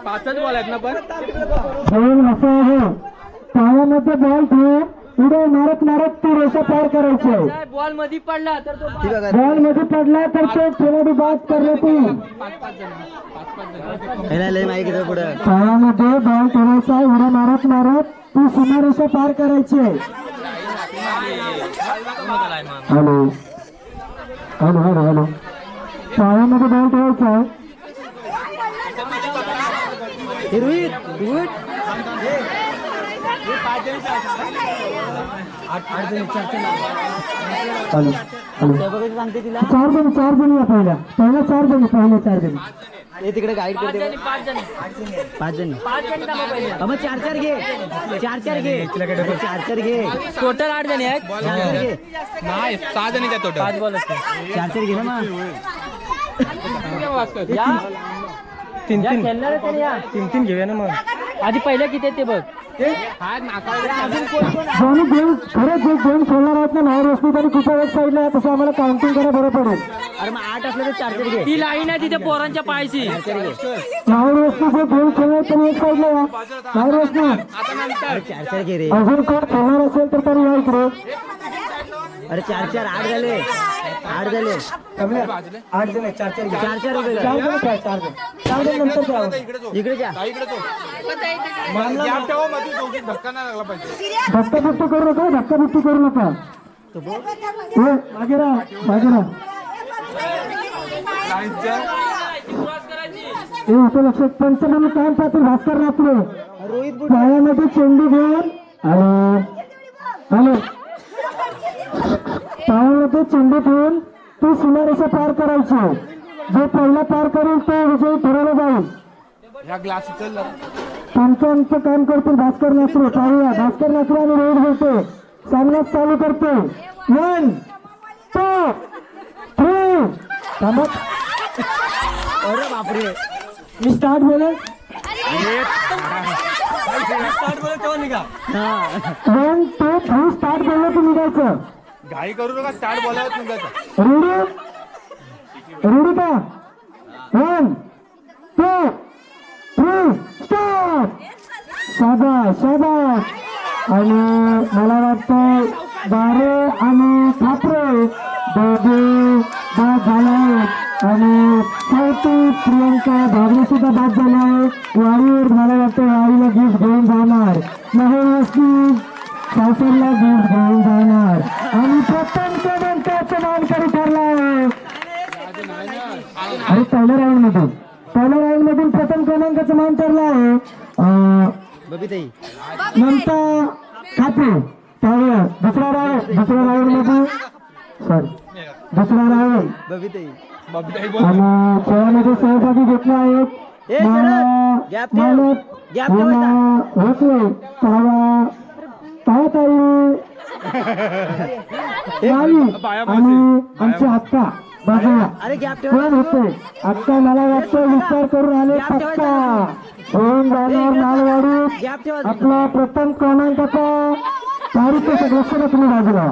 पाचच बॉल आहेत ना पण असं आहे पायामध्ये बॉल ठेवून पुढे मारत मारत ती रेषा पार करायची आहे. बॉल मध्ये पडला तर तो बॉल मध्ये पडला तर तो खेळाडू बाद करण्यात येईल. पायामध्ये बॉल ठेवायचा उड्या मारत मारत ती सीमारेषा पार करायची आहे. हॅलो हॅलो हॅलो हॅलो पायामध्ये बॉल ठेवायचा आहे. हॅलो हॅलो चार जणी पहिल्या चार जणी हे तिकडे गाईड करते पाच जण मग चार घे चार घे टोटल 8 जणी आहेत. नाही 6 जणीच्या टोटल 5 बॉल असते. चार घे ना मग तीन घेऊया ना मग. आधी पहिल्या किती आहेत ते बघ. खरंच जे गेम खेळणार आहेत ना बाहेर वस्तू तरी कुठे एक साईडला तसं आम्हाला काउंटिंग करायला बरं पडेल. अरे मग 8 असलं तर चार घे. ती लाईन आहे तिथे पोरांच्या पायची. बाहेर वस्तू जे गेम खेळणार तरी एक साईडला या बाहेर वस्तू चार घे रे. अजून कोण खेळणार असेल तर तरी या इकडे. अरे 4 8 झाले 8 झाले 8 जण 4 नंतर इकडे जा धक्काबुक्की करू नका मागे राहा लक्षात पंचनामे काम पात्र भास्कर रात्री पायामध्ये चेंडू घेऊन हॅलो पायामध्ये चेंडू घेऊन ती सीमारेषा पार करायची. जो पहिला पार करेल तो विजयी ठरवला जाईल. पंचांचं काम करतील भास्कर नासरे. पाहूया भास्कर नासरे आणि रोहित होते सामना चालू करतो. 1 2 3 थांबत. अरे बापरे मी स्टार्ट बोलेल 1 2 3 स्टार्ट बोललं तर निघायचं. घाई करू नका स्टार्ट बोलावत तुमच्याचा रेडी का 1 2 3 स्टार्ट. शाबास आणि मला वाटतं बारे आणि ठाकरे दोघे बाद झाले आणि शेवटी प्रियंका भागरे सुद्धा बाद झाला आहे. वारीवर मला वाटतं वारीला गिफ्ट घेऊन जाणार महेशनी सासरला गिफ्ट घेऊन जाणार आणि प्रथम क्रमांकाचा मानकरी ठरला आहे. अरे पहिल्या राऊंड मधून प्रथम क्रमांकाचा मान ठरला आहे बबीताई ममता ठाकरे. दुसरा राऊंड मध्ये बबीताई आणि खेळामध्ये सहभागी घेतले आहेत आणि आमची हक्का बाजूला कोण होते आत्ता मला वाटतं विचार करून आले पक्का होऊन जाणार मालवाडी आपला प्रथम क्रमांकाचा तारीख सदस्य तुम्ही बाजूला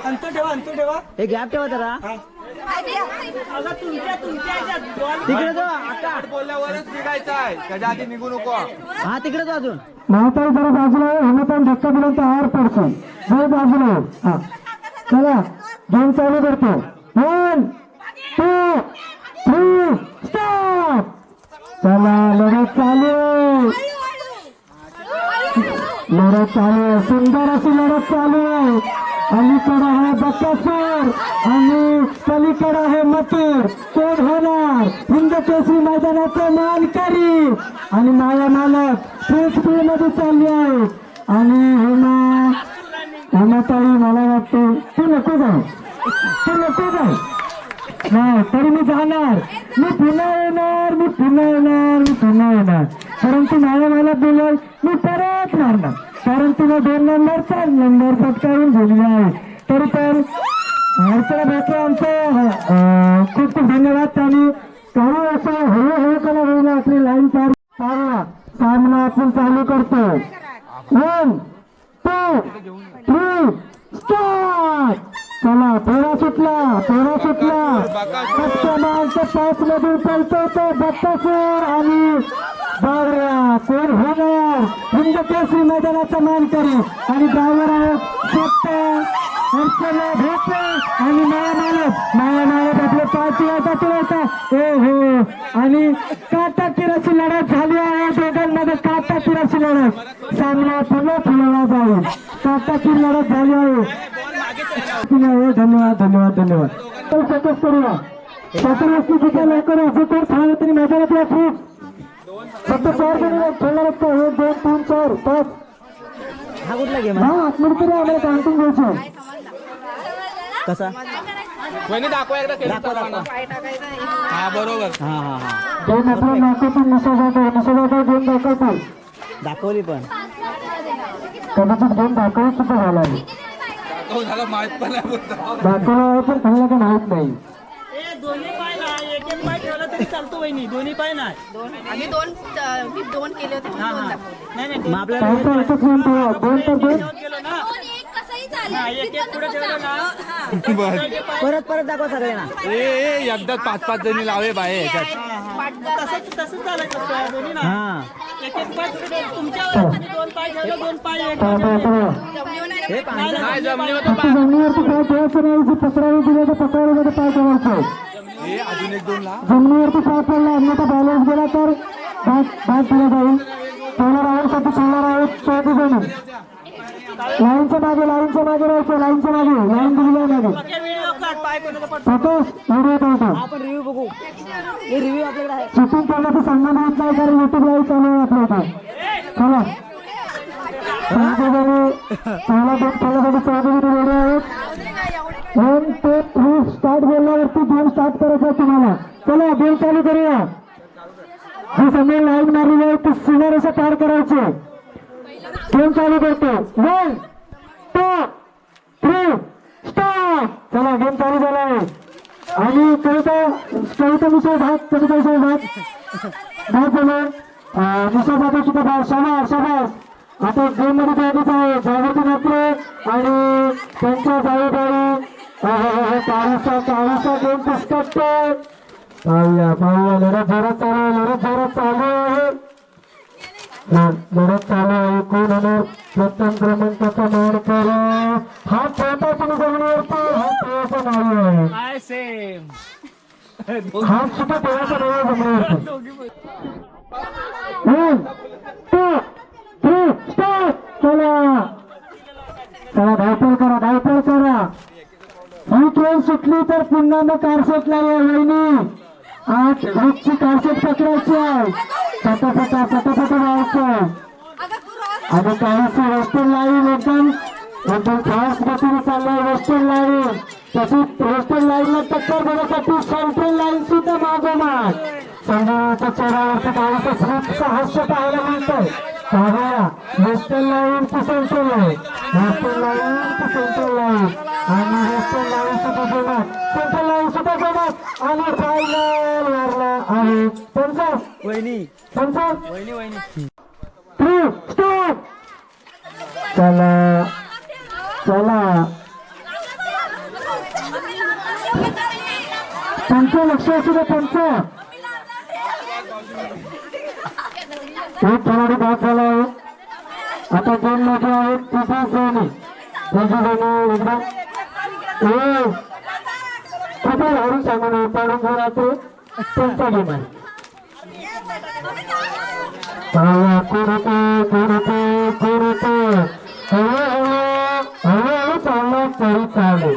अंतर ठेवा हे गॅप ठेवा जरा तिकडे तो आता बोलल्यावरच निघायचं आहे त्याच्या आधी निघू नको. हा तिकडे तो अजून माता जरा बाजूला ह्यानं पण धक्का दिला तर हार पडतो जो बाजूला हा चला गेम चालू करतो 1 2 3 स्टार्ट. चला लढत चालू सुंदर अशी लढत चालू आहे. अलीकडे आहे बकासूर आणि पलीकडे आहे मथुर. कोण होणार हिंद केसरी मैदानाचा मानकरी आणि माया मालक फ्रेश मध्ये चालली आहे. आणि हेमाताई मला वाटते तू नको जाऊ नाही तरी मी जाणार मी पुन्हा येणार परंतु माया मला बोलल मी परत मारणार कारण तुला 2 नंबर पटकावून गेली आहे. तरी पण हरचला भेटले आमचं खूप धन्यवाद. त्यांनी काही असं हळूहळू कला होईल आपली लाईन पार सामना आपण चालू करतो. 1 2 3 स्टार्ट. चला फेरा सुटला कच्च्या मालच्या 5 मधून पलतो तो बत्तासूर आणि आणि बावऱ्या कोण होणार हिंद केसरी मैदानाचा मानकरी आणि ड्रायव्हर आहे सत्ता अर्चना भोसले आणि माया आपले पाच होता ए हो आणि काटाकिराची लढत झाली आहे दोघांमध्ये काटाकिराची लढत सामना पुन्हा फिरवला जाईल काटाकीर लढत झाली आहे धन्यवाद धन्यवाद धन्यवाद फोकस करूया वस्तू तिथे लवकर जे कोण थांबलं तरी मैदानात या खूप फक्त 4 जण खेळणार असतो 1 2 3 4 5 हा कुठला गेम हा आतमध्ये तरी आम्हाला काउंटिंग घ्यायचं कसा वहिनी दाखवा एकदा केलं हा बरोबर हा हा हा दोन आपल्या नाकातून निसर्गाचा गेम दाखवतो दाखवली पण कदाचित गेम दाखवत सुद्धा झाला आहे दाखव झालं माहित पण नाही बोलतो दाखवला पण चांगला का माहित नाही दोन्ही पाय नाही एक एक पाय ठेवला तरी चालतो वहिनी दोन्ही पाय नाही आम्ही दोन केले होते म्हणून दोन दाखवले. नाही मग आपल्याला काहीतरी एकच गेम ठेवा 2 तर 2 गेलो ना दोन एक कसंही चालेल. एक एक पुढे ठेवलं ना बर परत दाखवा सगळ्यांना ए एकदा 5-5 जणी लावे बाहेर ह्याच्यात पाठगाव. तसंच झालं कसं दोन्ही ना हा एक एक पाय तुमच्यावर आणि 2 पाय ठेवलं 2 पाय एक जमली नाही. हे पाहिजे नाही जमली होतं फक्त जमिनीवरती पाय ठेवायचं नाही जे पत्रावळी दिले तर पत्रावळीमध्ये पाय ठेवायचं हे अजून 1-2 ला जमिनीवरती पाय पडला अन्यथा बॅलन्स गेला तर भाग दिला जाईल पहिल्या राऊंडसाठी खेळणार आहेत 14 जण लाईनच्या मागे राहायचं लाईन दिली आहे मागे व्हिडिओ काढ पाय कोणाचा पड फोटोस व्हिडिओ काढतो आपण रिव्ह्यू बघू हे रिव्ह्यू आपल्याकडे आहे शूटिंग करण्याचा संबंध येत नाही कारण युट्यूब लाईव्ह चालू आहे आपल्या इथे चला पहिला गेम खेळण्यासाठी 14 जण रेडी आहेत 1 2 3 स्टार्ट बोलल्यावरती 2 स्टार्ट करायचं आहे तुम्हाला चला गेम चालू करूया जी समोर लाईन मारलेली आहे ती सीमारेषा पार करायची गेम चालू करतो 1 2 3 स्टार्ट चला गेम चालू झाला आहे आणि कविता विषय भाग झाला निशाचा सुद्धा भाग शाबास आता गेम मध्ये जागीच आहे जागृती मात्र आणि त्यांच्या जाळीदारी काळीचा गेम पुस्तक पाहूया लढत जोरात चालू आहे लढत चालू आहे कोण होणार प्रथम क्रमांकाचा मानकरी हा छोटा तुम्ही जमिनीवरती हा ठेवायचा नाही आहे काय सेम हा सुद्धा ठेवायचा नाही आहे जमिनीवरती 1 2 3 स्टार्ट चला धावपळ करा ही ट्रेन सुटली तर पुन्हा मग कारसेट नाही वहिनी आज ग्रुपची कारसेट पकडायची आहे फटाफट जायचं आणि काही वेस्टर्न लाईन एकदम फास्ट गतीने चाललंय वेस्टर्न लाईन तशीच वेस्टर्न लाईनला टक्कर देण्यासाठी सेंट्रल लाईन सुद्धा मागोमाग संघाच्या चेहऱ्यावरती काहीच स्मितचं हास्य पाहायला मिळतंय पाहूया वेस्टर्न लाईन की सेंट्रल लाईन आणि वेस्टर्न लाईन सुद्धा जमत सेंट्रल लाईन सुद्धा जमत आणि फायनल मारला आहे त्यांचा वहिनी वहिनी 3 स्टार्ट चला त्यांचं लक्ष असू द्या त्यांचं एक खेळाडू बाद झाला आहे आता 2 मध्ये आहेत 3 जणी एकदम कुठे हरून सांगू नये पाडून घेऊन ते त्यांचा गेम आहे हळूहळू चाललं तरी चालेल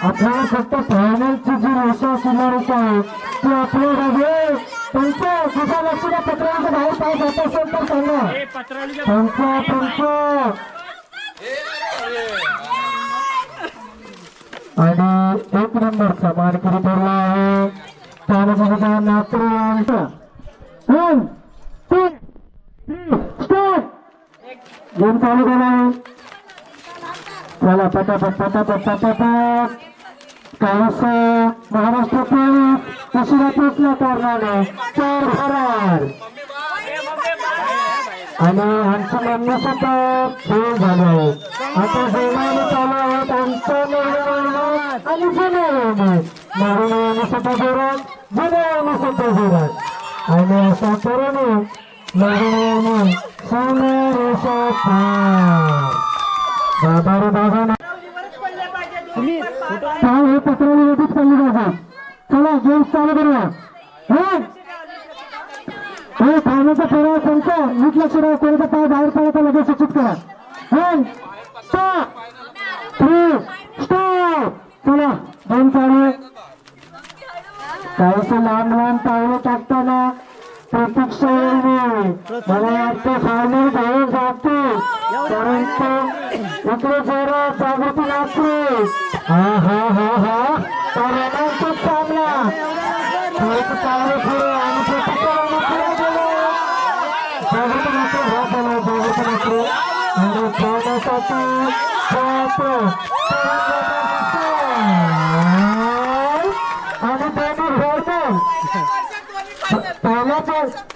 आपल्याला फक्त फायनलची जी रेषा सीमारेषा आहे ती आपल्या बघे त्यांचं तुझ्या लक्षात पत्रांच्या बाहेर काय जात असेल तर सांगा त्यांचं आणि 1 नंबरचा मानकरी ठरला आहे त्यानंतर नागपूर 1 2 3 स्टार्ट गेम चालू झाला आहे चला पटापट काहीसा महाराष्ट्र पोलीस उशिरा पोचल्या कारणाने 4 फरार आणि आमची मम्मी सुद्धा खेळ झाले आहे आता जेवणाने चालू आहेत आमचं आणि जुन्या सुद्धा जोरात जुन्या सुद्धा जोरात आणि अशा तरुणी लग्न समोरेशा बाबा रे बाबा ना काय हे पत्रावली लगेच चालली पाहिजे. चला गेम्स चालू करूया. हे धावण्याचा फेरा कोणता नीट लक्ष द्या. कोणाचा पाय बाहेर पडला तर लगेच सूचित करा. 1 2 3 स्टार्ट. चला गेम चालू. काहीसे लांब लांब पावलं टाकताना प्रतीक्षा मला वाटतं फायनल घेऊन जाते. परंतु इकडे जरा जागृती लागते. हा हा हा हा रोमांचिक सामना. चांगले पुढे आणि प्रतीक्षा जागृती मात्र हा झाला. जागृती मात्र आणि खेळण्यासाठी आणि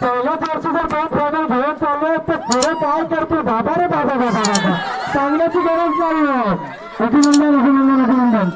पहिल्याच वर्षी जर दोन फायनल घेऊन चाललोय तर पुढे काय करतो बाबा रे बाबा बाबा बाबा सांगण्याची गरज नाही. अभिनंदन अभिनंदन अभिनंदन.